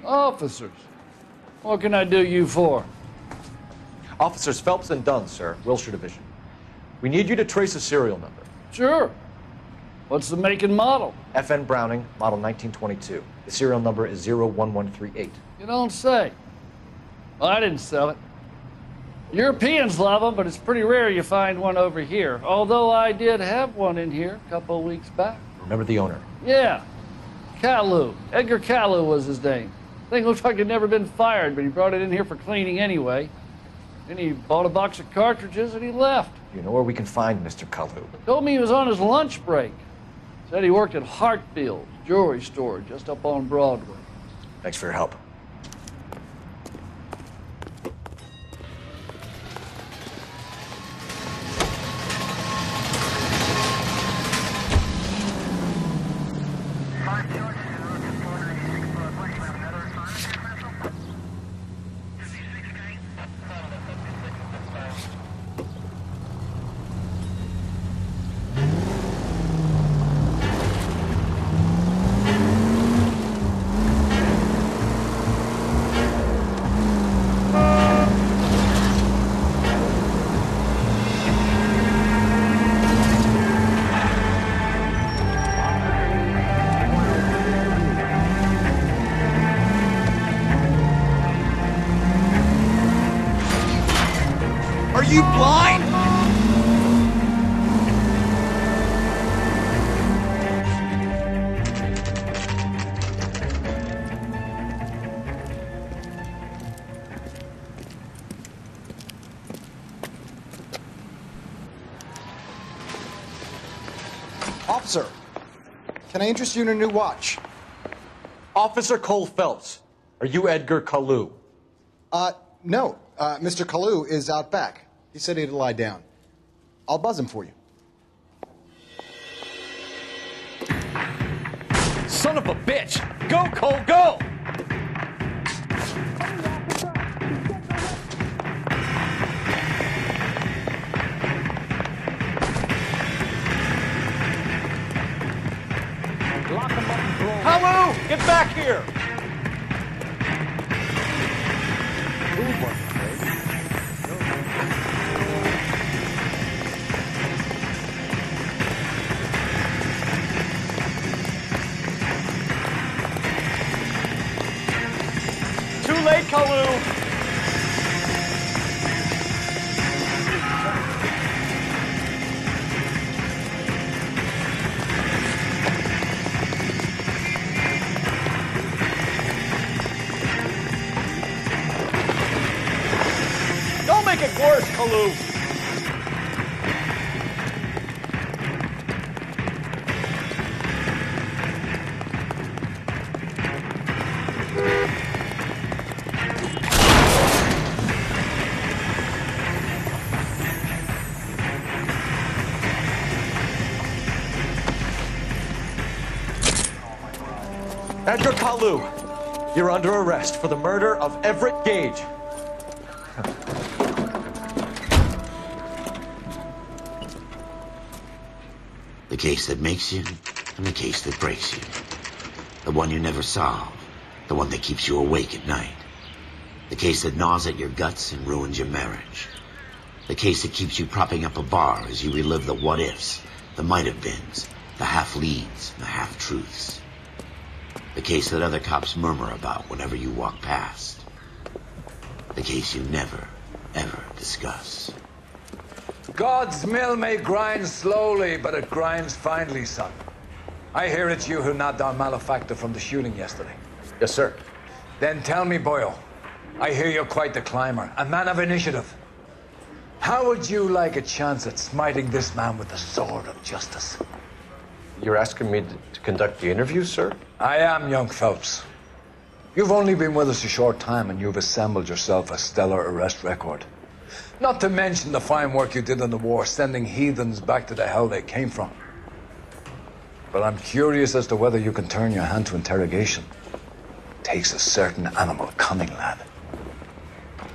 Officers. What can I do you for? Officers Phelps and Dunn, sir, Wilshire Division. We need you to trace a serial number. Sure. What's the make and model? FN Browning, model 1922. The serial number is 01138. You don't say. Well, I didn't sell it. Europeans love them, but it's pretty rare you find one over here. Although I did have one in here a couple of weeks back. Remember the owner? Yeah. Kalu. Edgar Kalu was his name. Thing looked like he'd never been fired, but he brought it in here for cleaning anyway. Then he bought a box of cartridges and he left. You know where we can find Mr. Kalu? Told me he was on his lunch break. Said he worked at Hartfield's jewelry store just up on Broadway. Thanks for your help. Are you blind? Officer, can I interest you in a new watch? Officer Cole Phelps, are you Edgar Kalu? No. Mr. Kalu is out back. He said he'd lie down. I'll buzz him for you. Son of a bitch! Go, Cole, go! Lock him up and blow. Kalu, get back here! Too late, Kalu! Don't make it worse, Kalu! Edgar Kalu, you're under arrest for the murder of Everett Gage. The case that makes you, and the case that breaks you. The one you never solve, the one that keeps you awake at night. The case that gnaws at your guts and ruins your marriage. The case that keeps you propping up a bar as you relive the what-ifs, the might-have-beens, the half-leads, and the half-truths. The case that other cops murmur about whenever you walk past. The case you never, ever discuss. God's mill may grind slowly, but it grinds finely, son. I hear it's you who nabbed our malefactor from the shooting yesterday. Yes, sir. Then tell me, Boyle, I hear you're quite the climber, a man of initiative. How would you like a chance at smiting this man with the sword of justice? You're asking me to conduct the interview, sir? I am, young Phelps. You've only been with us a short time and you've assembled yourself a stellar arrest record. Not to mention the fine work you did in the war, sending heathens back to the hell they came from. But I'm curious as to whether you can turn your hand to interrogation. Takes a certain animal cunning, lad.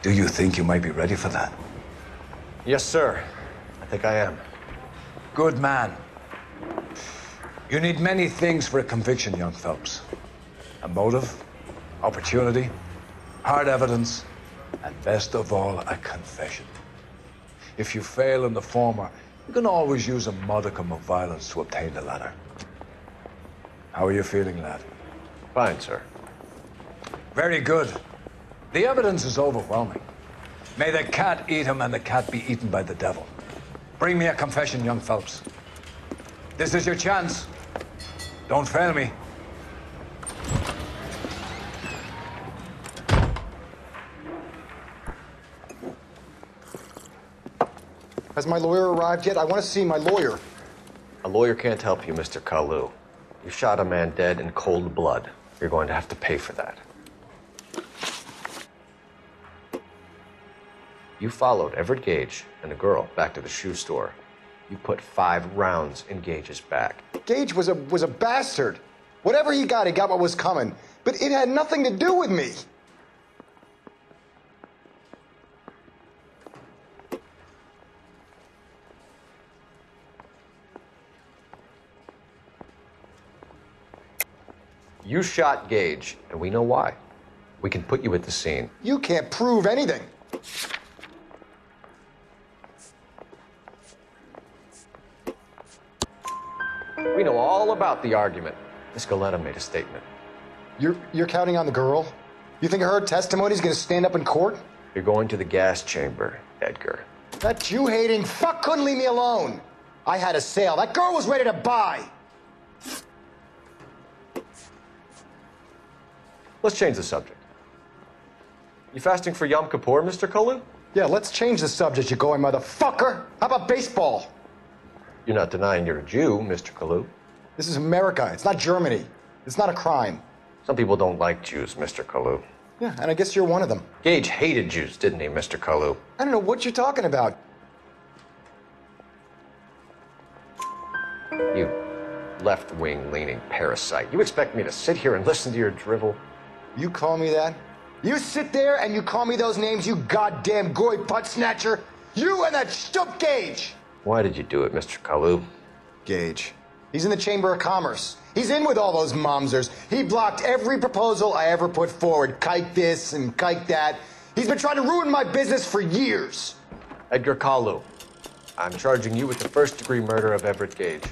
Do you think you might be ready for that? Yes, sir. I think I am. Good man. You need many things for a conviction, young Phelps. A motive, opportunity, hard evidence, and best of all, a confession. If you fail in the former, you can always use a modicum of violence to obtain the latter. How are you feeling, lad? Fine, sir. Very good. The evidence is overwhelming. May the cat eat him and the cat be eaten by the devil. Bring me a confession, young Phelps. This is your chance. Don't fail me. Has my lawyer arrived yet? I want to see my lawyer. A lawyer can't help you, Mr. Kalu. You shot a man dead in cold blood. You're going to have to pay for that. You followed Everett Gage and a girl back to the shoe store. You put 5 rounds in Gage's back. Gage was a bastard. Whatever he got what was coming. But it had nothing to do with me. You shot Gage, and we know why. We can put you at the scene. You can't prove anything. We know all about the argument. Miss Galetta made a statement. You're counting on the girl? You think her testimony's gonna stand up in court? You're going to the gas chamber, Edgar. That Jew-hating fuck couldn't leave me alone. I had a sale. That girl was ready to buy. Let's change the subject. You fasting for Yom Kippur, Mr. Kalu? Yeah, let's change the subject, you going motherfucker. How about baseball? You're not denying you're a Jew, Mr. Kalu. This is America. It's not Germany. It's not a crime. Some people don't like Jews, Mr. Kalu. Yeah, and I guess you're one of them. Gage hated Jews, didn't he, Mr. Kalu? I don't know what you're talking about. You left-wing leaning parasite. You expect me to sit here and listen to your drivel? You call me that? You sit there and you call me those names, you goddamn goy butt snatcher. You and that shtup Gage. Why did you do it, Mr. Kalu? Gage. He's in the Chamber of Commerce. He's in with all those momsers. He blocked every proposal I ever put forward. Kike this and kike that. He's been trying to ruin my business for years. Edgar Kalu, I'm charging you with the first-degree murder of Everett Gage.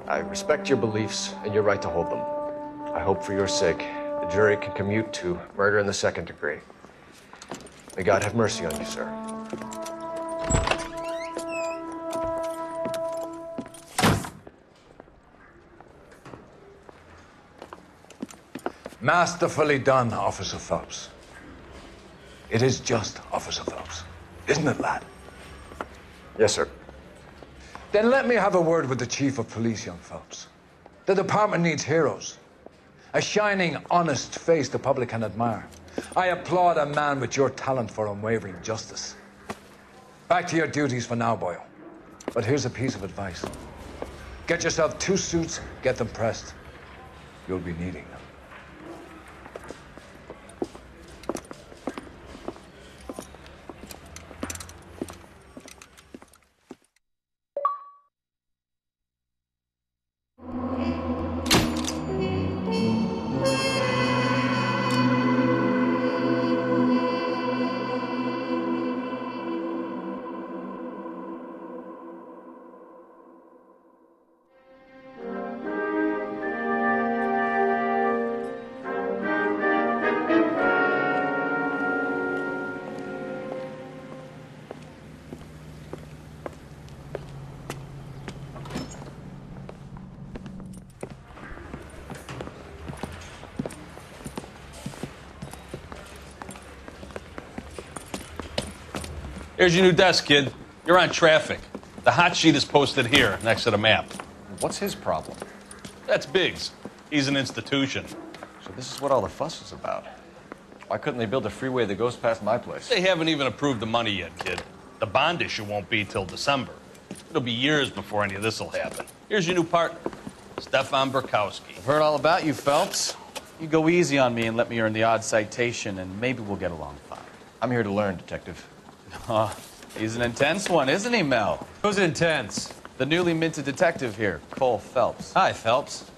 I respect your beliefs and your right to hold them. I hope for your sake the jury can commute to murder in the second degree. May God have mercy on you, sir. Masterfully done, Officer Phelps. It is just, Officer Phelps. Isn't it, lad? Yes, sir. Then let me have a word with the Chief of Police, young Phelps. The department needs heroes. A shining, honest face the public can admire. I applaud a man with your talent for unwavering justice. Back to your duties for now, boyo. But here's a piece of advice. Get yourself 2 suits, get them pressed. You'll be needing them. Here's your new desk, kid. You're on traffic. The hot sheet is posted here, next to the map. What's his problem? That's Biggs. He's an institution. So this is what all the fuss is about. Why couldn't they build a freeway that goes past my place? They haven't even approved the money yet, kid. The bond issue won't be till December. It'll be years before any of this will happen. Here's your new partner, Stefan Burkowski. I've heard all about you, Phelps. You go easy on me and let me earn the odd citation, and maybe we'll get along fine. I'm here to learn, Detective. He's an intense one, isn't he, Mel? Who's intense? The newly minted detective here, Cole Phelps. Hi, Phelps.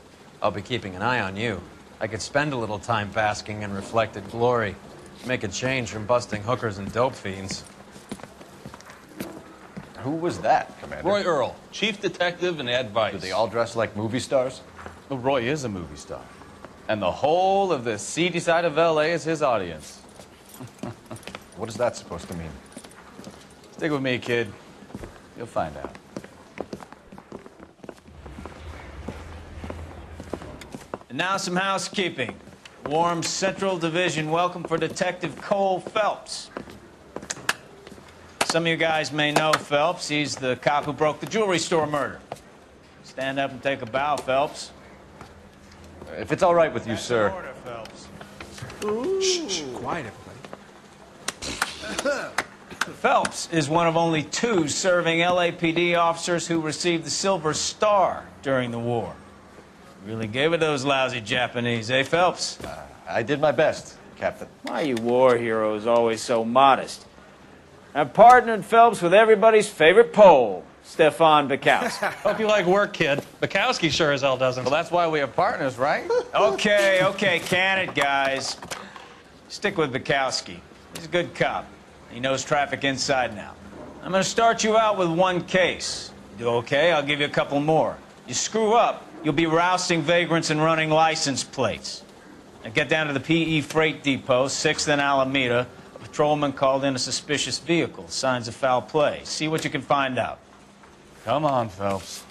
I'll be keeping an eye on you. I could spend a little time basking in reflected glory. Make a change from busting hookers and dope fiends. Who was that, Commander? Roy Earl, chief detective and advice. Do they all dress like movie stars? Well, Roy is a movie star. And the whole of the seedy side of L.A. is his audience. What is that supposed to mean? Stick with me, kid. You'll find out. And now some housekeeping. Warm Central Division welcome for Detective Cole Phelps. Some of you guys may know Phelps. He's the cop who broke the jewelry store murder. Stand up and take a bow, Phelps. If it's all right with you, sir. Order, Phelps. Shh, quiet, everybody. Phelps is one of only 2 serving LAPD officers who received the Silver Star during the war. Really gave it those lousy Japanese, eh, Phelps? I did my best, Captain. Why you war heroes always so modest? I've partnered Phelps with everybody's favorite Pole, Stefan Bukowski. Hope you like work, kid. Bukowski sure as hell doesn't. Well, that's why we have partners, right? Okay, can it, guys. Stick with Bukowski. He's a good cop. He knows traffic inside and out. I'm going to start you out with 1 case. You do okay, I'll give you a couple more. You screw up, you'll be rousting vagrants and running license plates. Now get down to the PE Freight Depot, 6th and Alameda. A patrolman called in a suspicious vehicle. Signs of foul play. See what you can find out. Come on, Phelps.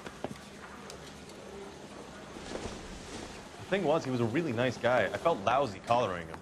The thing was, he was a really nice guy. I felt lousy collaring him.